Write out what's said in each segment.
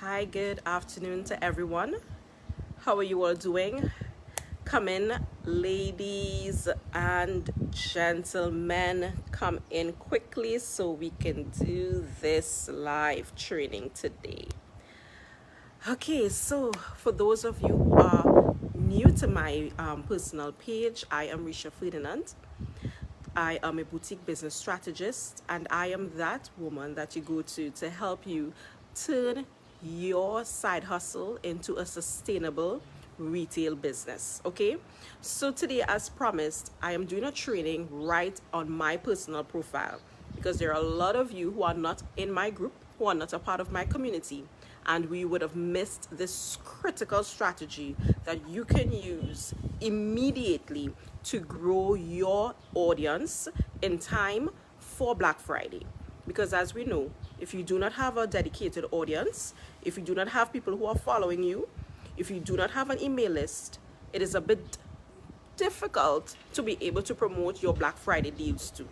Hi, good afternoon to everyone. How are you all doing? Come in, ladies and gentlemen, come in quickly so we can do this live training today. Okay, so for those of you who are new to my personal page, I am Risha Ferdinand. I am a boutique business strategist, and I am that woman that you go to help you turn your side hustle into a sustainable retail business. Okay, so today, as promised, I am doing a training right on my personal profile because there are a lot of you who are not in my group, who are not a part of my community, and we would have missed this critical strategy that you can use immediately to grow your audience in time for Black Friday. Because as we know, if you do not have a dedicated audience, if you do not have people who are following you, if you do not have an email list, it is a bit difficult to be able to promote your Black Friday deals too.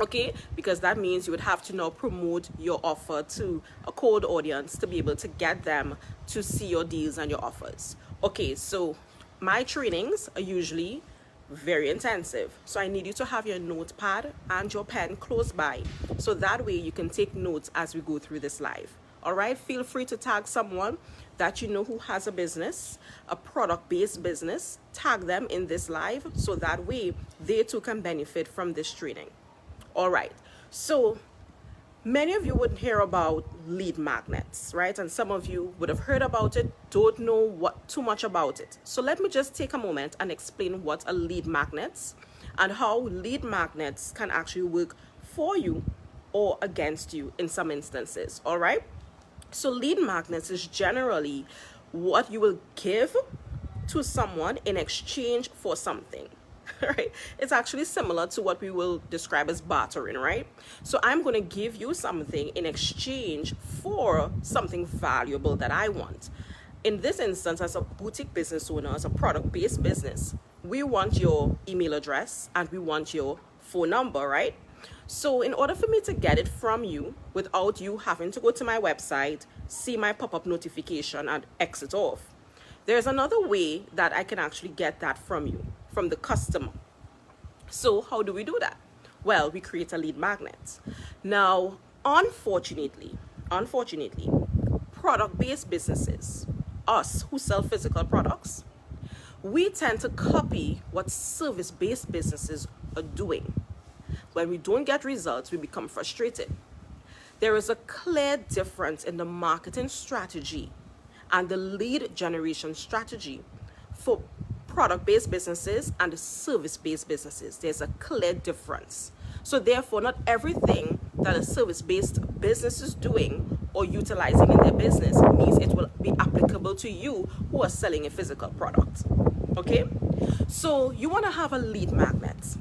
Okay, because that means you would have to now promote your offer to a cold audience to be able to get them to see your deals and your offers. Okay, so my trainings are usually very intensive, so I need you to have your notepad and your pen close by so that way you can take notes as we go through this live. All right, feel free to tag someone that you know who has a business, a product-based business. Tag them in this live so that way they too can benefit from this training. All right, so many of you would hear about lead magnets, right? And some of you would have heard about it, don't know too much about it. So let me just take a moment and explain what a lead magnet and how lead magnets can actually work for you or against you in some instances. All right, so lead magnets is generally what you will give to someone in exchange for something. Right? It's actually similar to what we will describe as bartering, right? So I'm going to give you something in exchange for something valuable that I want. In this instance, as a boutique business owner, as a product-based business, we want your email address and we want your phone number, right? So in order for me to get it from you without you having to go to my website, see my pop-up notification and exit off, there's another way that I can actually get that from you, from the customer. So how do we do that? Well, we create a lead magnet. Now, unfortunately, product-based businesses, us who sell physical products, we tend to copy what service-based businesses are doing. When we don't get results, we become frustrated. There is a clear difference in the marketing strategy and the lead generation strategy for product-based businesses and service-based businesses. There's a clear difference. So therefore, not everything that a service-based business is doing or utilizing in their business means it will be applicable to you who are selling a physical product. Okay? So you want to have a lead magnet.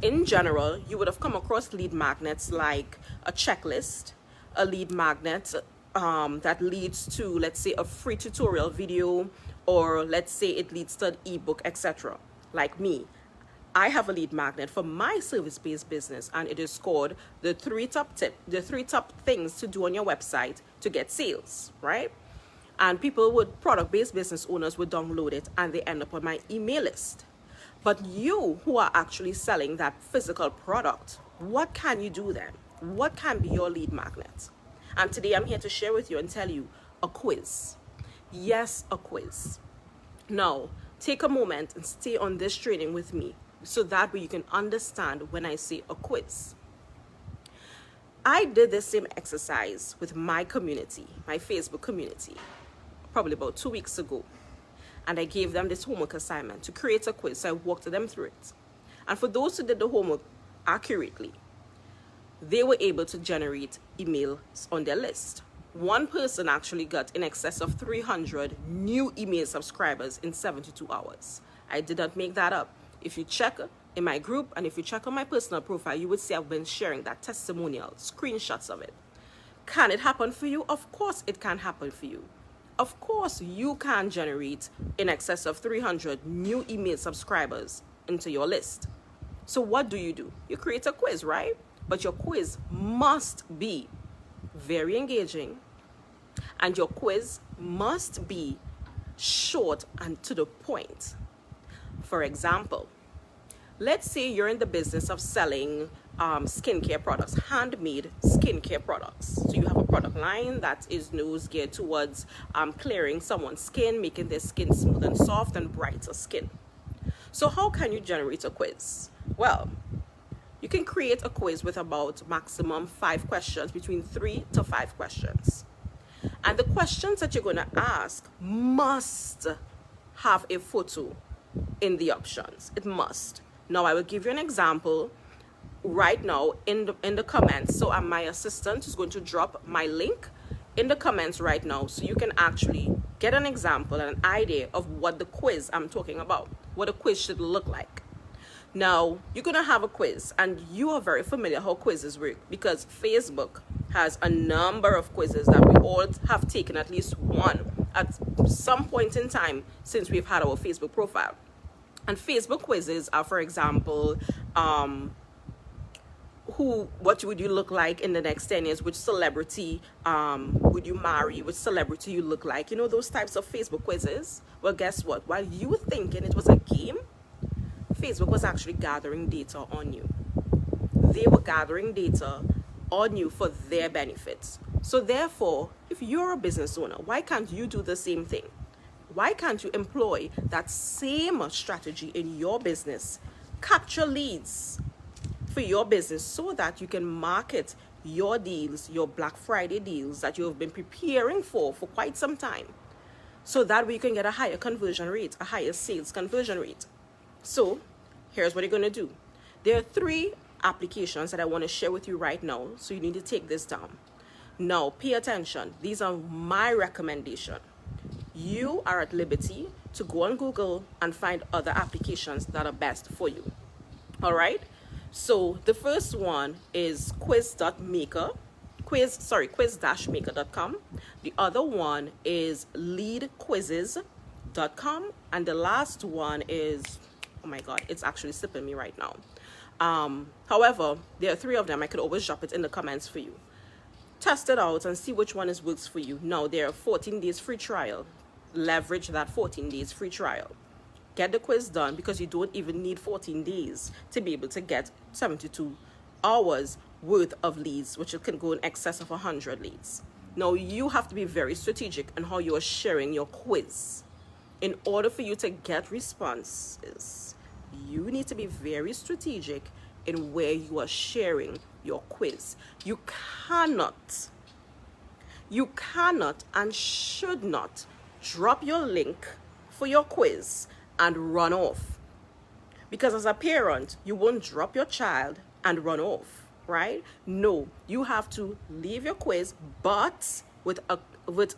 In general, you would have come across lead magnets like a checklist, a lead magnet that leads to, let's say, a free tutorial video, or let's say it leads to an ebook, etc. Like me, I have a lead magnet for my service-based business, and it is called the three top things to do on your website to get sales, right? And product-based business owners would download it and they end up on my email list. But you who are actually selling that physical product, what can you do then? What can be your lead magnet? And today I'm here to share with you and tell you a quiz. Yes, a quiz. Now, take a moment and stay on this training with me so that way you can understand when I say a quiz. I did the same exercise with my community, my Facebook community, probably about 2 weeks ago. And I gave them this homework assignment to create a quiz. So I walked them through it. And for those who did the homework accurately, they were able to generate emails on their list. One person actually got in excess of 300 new email subscribers in 72 hours. I did not make that up. If you check in my group and if you check on my personal profile, you would see I've been sharing that testimonial, screenshots of it. Can it happen for you? Of course it can happen for you. Of course you can generate in excess of 300 new email subscribers into your list. So what do? You create a quiz, right? But your quiz must be very engaging And your quiz must be short and to the point. For example, let's say you're in the business of selling skincare products, handmade skincare products. So you have a product line that is nose geared towards clearing someone's skin, making their skin smooth and soft and brighter skin. So how can you generate a quiz? Well, you can create a quiz with about maximum 5 questions, between 3 to 5 questions. And the questions that you're going to ask must have a photo in the options. It must. Now, I will give you an example right now in the comments. So my assistant is going to drop my link in the comments right now, so you can actually get an example and an idea of what the quiz I'm talking about, what a quiz should look like. Now, you're going to have a quiz, and you are very familiar how quizzes work, because Facebook has a number of quizzes that we all have taken at least one at some point in time since we've had our Facebook profile. And Facebook quizzes are, for example, what would you look like in the next 10 years? Which celebrity would you marry? Which celebrity you look like? You know, those types of Facebook quizzes. Well, guess what? While you were thinking it was a game, Facebook was actually gathering data on you. They were gathering data on you for their benefits. So therefore, if you're a business owner, why can't you do the same thing? Why can't you employ that same strategy in your business? Capture leads for your business so that you can market your deals, your Black Friday deals that you have been preparing for quite some time. So that way you can get a higher conversion rate, a higher sales conversion rate. So here's what you're going to do. There are 3 applications that I want to share with you right now. So you need to take this down. Now, pay attention. These are my recommendation. You are at liberty to go on Google and find other applications that are best for you. All right. So the first one is quiz-maker.com. The other one is leadquizzes.com. And the last one is, oh my God, it's actually slipping me right now. However, there are 3 of them. I could always drop it in the comments for you. Test it out and see which one works for you. Now, there are 14 days free trial. Leverage that 14 days free trial. Get the quiz done, because you don't even need 14 days to be able to get 72 hours worth of leads, which can go in excess of 100 leads. Now, you have to be very strategic in how you are sharing your quiz. In order for you to get responses, you need to be very strategic in where you are sharing your quiz. You cannot and should not drop your link for your quiz and run off. Because as a parent, you won't drop your child and run off, right? No, you have to leave your quiz, but with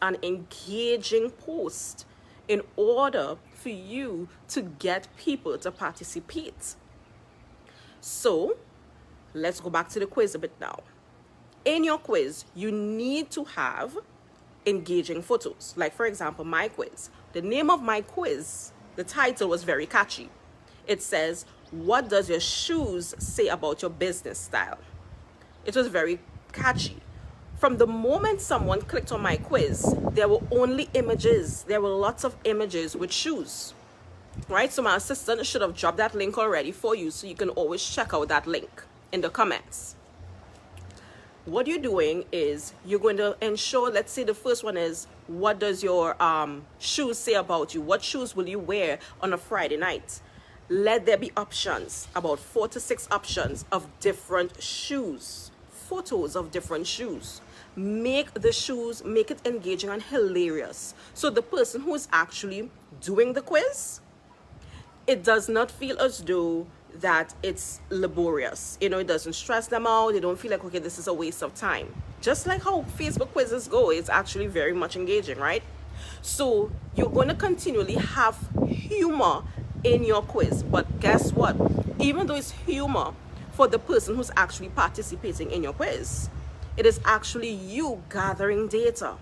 an engaging post in order for you to get people to participate. So let's go back to the quiz a bit now. In your quiz, you need to have engaging photos. Like, for example, my quiz. The name of my quiz, the title was very catchy. It says, "What does your shoes say about your business style?" It was very catchy. From the moment someone clicked on my quiz, there were only images. There were lots of images with shoes, right? So my assistant should have dropped that link already for you, so you can always check out that link in the comments. What you're doing is you're going to ensure, let's say the first one is, what does your shoes say about you? What shoes will you wear on a Friday night? Let there be options, about 4 to 6 options of different shoes, photos of different shoes. Make the shoes, make it engaging and hilarious. So the person who is actually doing the quiz, it does not feel as though that it's laborious. You know, it doesn't stress them out. They don't feel like, okay, this is a waste of time. Just like how Facebook quizzes go, it's actually very much engaging, right? So you're going to continually have humor in your quiz. But guess what? Even though it's humor for the person who's actually participating in your quiz, it is actually you gathering data.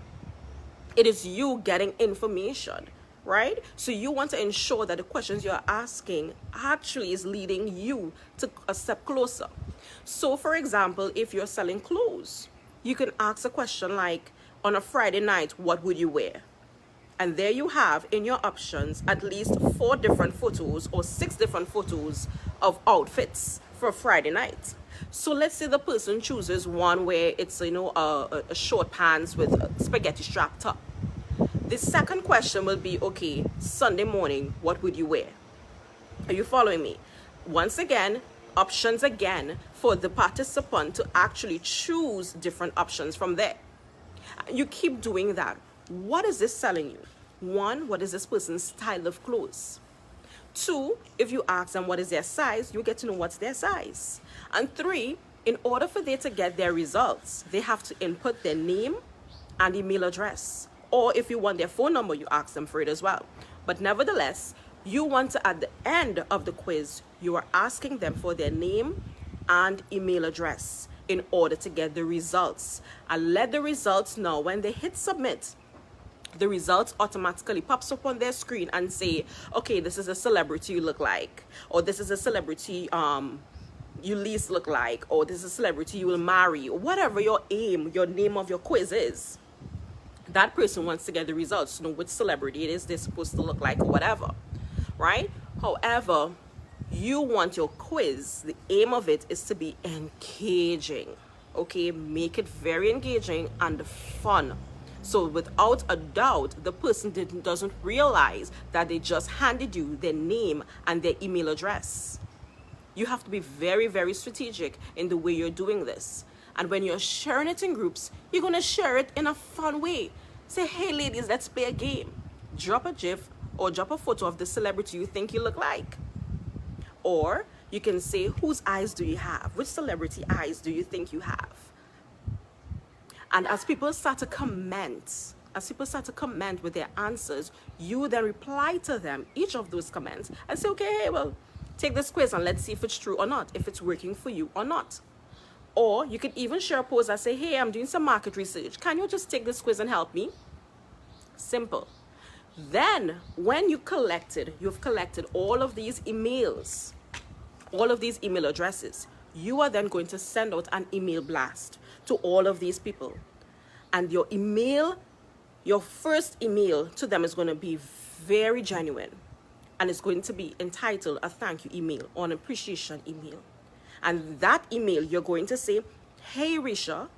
It is you getting information, right? So you want to ensure that the questions you're asking actually is leading you to a step closer. So for example, if you're selling clothes, you can ask a question like, on a Friday night, what would you wear? And there you have in your options at least 4 different photos or 6 different photos of outfits for Friday night. So let's say the person chooses one where it's, a short pants with a spaghetti strap top. The second question will be, okay, Sunday morning, what would you wear? Are you following me? Once again, options again for the participant to actually choose different options from there. You keep doing that. What is this telling you? 1, what is this person's style of clothes? 2, if you ask them what is their size, you get to know what's their size. And 3, in order for they to get their results, they have to input their name and email address. Or if you want their phone number, you ask them for it as well. But nevertheless, you want to, at the end of the quiz, you are asking them for their name and email address in order to get the results. And let the results know when they hit submit, the results automatically pops up on their screen and say, okay, this is a celebrity you look like, or this is a celebrity you least look like, or this is a celebrity you will marry, or whatever your aim, your name of your quiz is. That person wants to get the results to know which celebrity it is they're supposed to look like, or whatever, right? However, you want your quiz, the aim of it is to be engaging, okay? Make it very engaging and fun. So without a doubt, the person doesn't realize that they just handed you their name and their email address. You have to be very, very strategic in the way you're doing this. And when you're sharing it in groups, you're going to share it in a fun way. Say, hey, ladies, let's play a game. Drop a GIF or drop a photo of the celebrity you think you look like. Or you can say, whose eyes do you have? Which celebrity eyes do you think you have? And as people start to comment with their answers, you then reply to them, each of those comments, and say, okay, hey, well, take this quiz and let's see if it's true or not, if it's working for you or not. Or you could even share a post that say, hey, I'm doing some market research. Can you just take this quiz and help me? Simple. Then when you've collected all of these emails, all of these email addresses, you are then going to send out an email blast to all of these people. And your email, your first email to them is going to be very genuine. And it's going to be entitled a thank you email or an appreciation email. And that email, you're going to say, hey, Risha,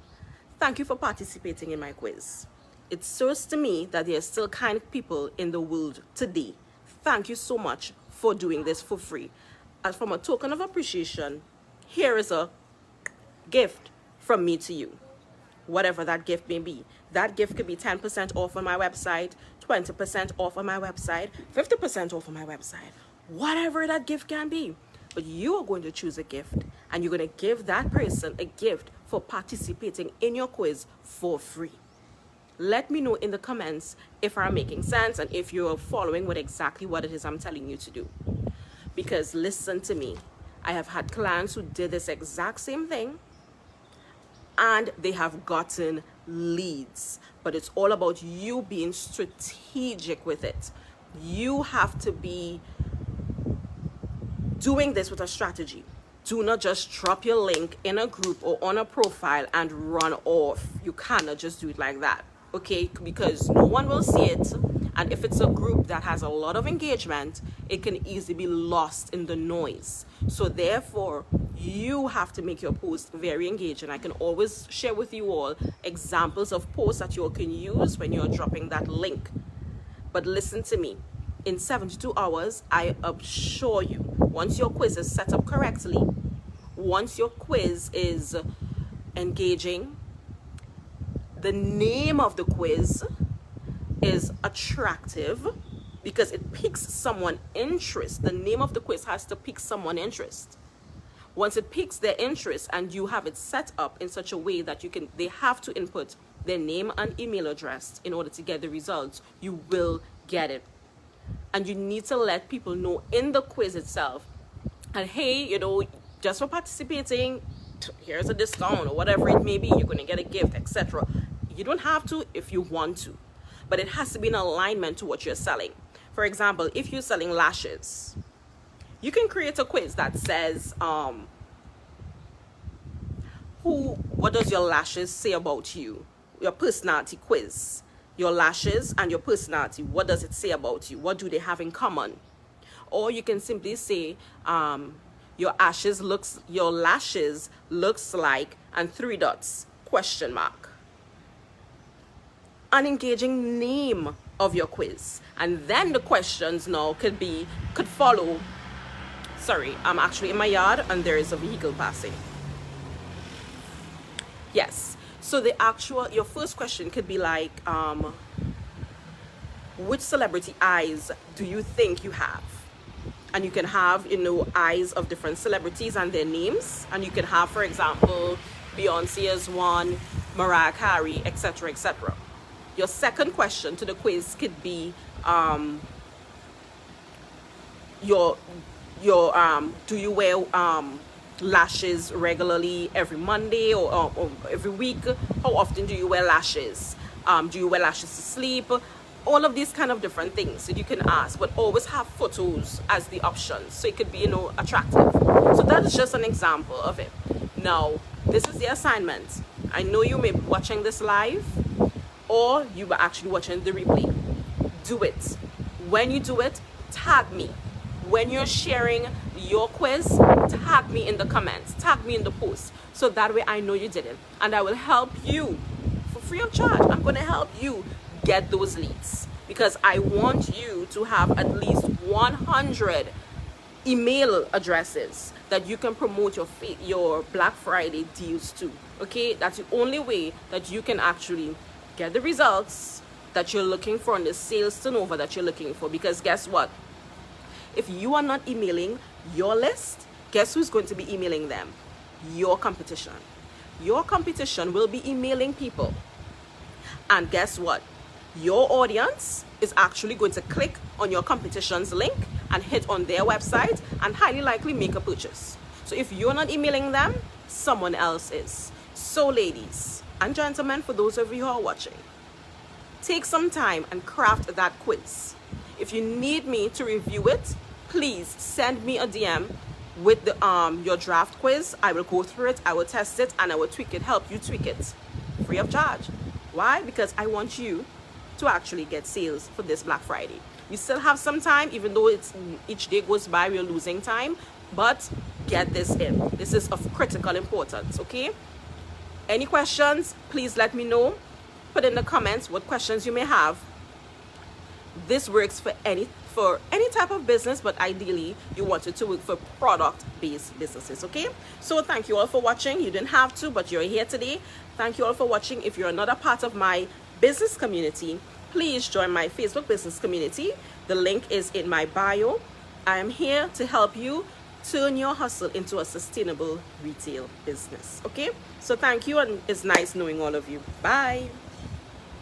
thank you for participating in my quiz. It shows to me that there are still kind people in the world today. Thank you so much for doing this for free. And from a token of appreciation, here is a gift from me to you, whatever that gift may be. That gift could be 10% off on my website, 20% off on my website, 50% off on my website, whatever that gift can be. But you are going to choose a gift, and you're going to give that person a gift for participating in your quiz for free. Let me know in the comments if I'm making sense and if you're following with exactly what it is I'm telling you to do. Because listen to me, I have had clients who did this exact same thing, and they have gotten leads. But it's all about you being strategic with it. You have to be doing this with a strategy. Do not just drop your link in a group or on a profile and run off. You cannot just do it like that, okay? Because no one will see it. And if it's a group that has a lot of engagement, it can easily be lost in the noise. So therefore, you have to make your post very engaging. I can always share with you all examples of posts that you all can use when you're dropping that link. But listen to me. In 72 hours, I assure you, once your quiz is set up correctly, once your quiz is engaging, the name of the quiz is attractive because it piques someone's interest. The name of the quiz has to pique someone's interest. Once it piques their interest and you have it set up in such a way that they have to input their name and email address in order to get the results, you will get it. And you need to let people know in the quiz itself, and hey, just for participating, here's a discount or whatever it may be, you're going to get a gift, etc. You don't have to if you want to, but it has to be in alignment to what you're selling. For example, if you're selling lashes, you can create a quiz that says, who what does your lashes say about you? Your personality quiz. Your lashes and your personality, what does it say about you? What do they have in common? Or you can simply say, your lashes looks like, and 3 dots, question mark. An engaging name of your quiz. And then the questions now could follow. Sorry, I'm actually in my yard and there is a vehicle passing. Yes. So your first question could be like, which celebrity eyes do you think you have? And you can have, eyes of different celebrities and their names. And you can have, for example, Beyonce as one, Mariah Carey, etc., etc. Your second question to the quiz could be, do you wear lashes regularly every Monday or every week? How often do you wear lashes? Do you wear lashes to sleep? All of these kind of different things that you can ask, but always have photos as the options, so it could be attractive. So that is just an example of it. Now this is the assignment. I know you may be watching this live or you were actually watching the replay. Do it. When you do it, tag me. When you're sharing your quiz, tag me in the comments, tag me in the post, so that way I know you did it, and I will help you for free of charge. I'm going to help you get those leads, because I want you to have at least 100 email addresses that you can promote your Black Friday deals to. Okay, that's the only way that you can actually get the results that you're looking for and the sales turnover that you're looking for. Because guess what? If you are not emailing your list, guess who's going to be emailing them? Your competition. Your competition will be emailing people. And guess what? Your audience is actually going to click on your competition's link and hit on their website and highly likely make a purchase. So if you're not emailing them, someone else is. So ladies and gentlemen, for those of you who are watching, take some time and craft that quiz. If you need me to review it, please send me a DM with your draft quiz. I will go through it, I will test it, and I will help you tweak it free of charge. Why? Because I want you to actually get sales for this Black Friday. You still have some time, even though each day goes by, we're losing time, but get this in. This is of critical importance, okay? Any questions, please let me know. Put in the comments what questions you may have. This works for any type of business, but ideally you want it to work for product-based businesses, okay? So thank you all for watching. You didn't have to, but you're here today. Thank you all for watching. If you're not a part of my business community, please join my Facebook business community. The link is in my bio. I am here to help you turn your hustle into a sustainable retail business, okay? So thank you, and it's nice knowing all of you. Bye.